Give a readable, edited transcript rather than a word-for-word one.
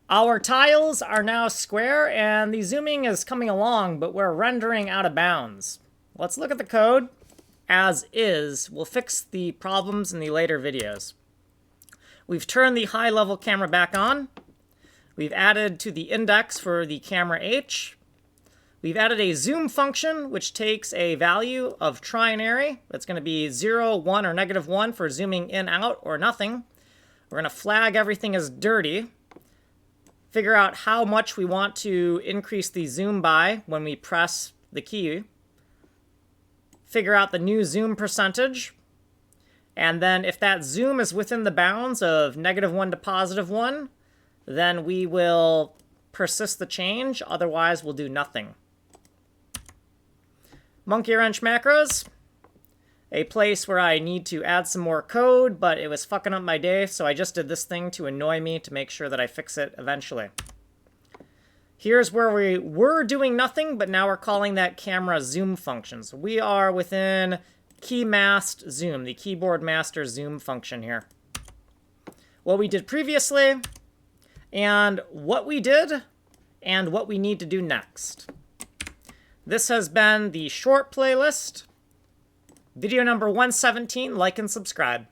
Our tiles are now square, and the zooming is coming along, but we're rendering out of bounds. Let's look at the code as is. We'll fix the problems in the later videos. We've turned the high-level camera back on. We've added to the index for the camera H. We've added a zoom function, which takes a value of trinary. That's going to be 0, 1, or -1 for zooming in, out, or nothing. We're going to flag everything as dirty. Figure out how much we want to increase the zoom by when we press the key. Figure out the new zoom percentage. And then if that zoom is within the bounds of -1 to +1, then we will persist the change. Otherwise, we'll do nothing. Monkey wrench macros. A place where I need to add some more code, but it was fucking up my day, so I just did this thing to annoy me to make sure that I fix it eventually. Here's where we were doing nothing, but now we're calling that camera zoom function. So we are within keymast zoom, the keyboard master zoom function here. What we did previously, and what we did, and what we need to do next. This has been the short playlist. Video number 117, like and subscribe.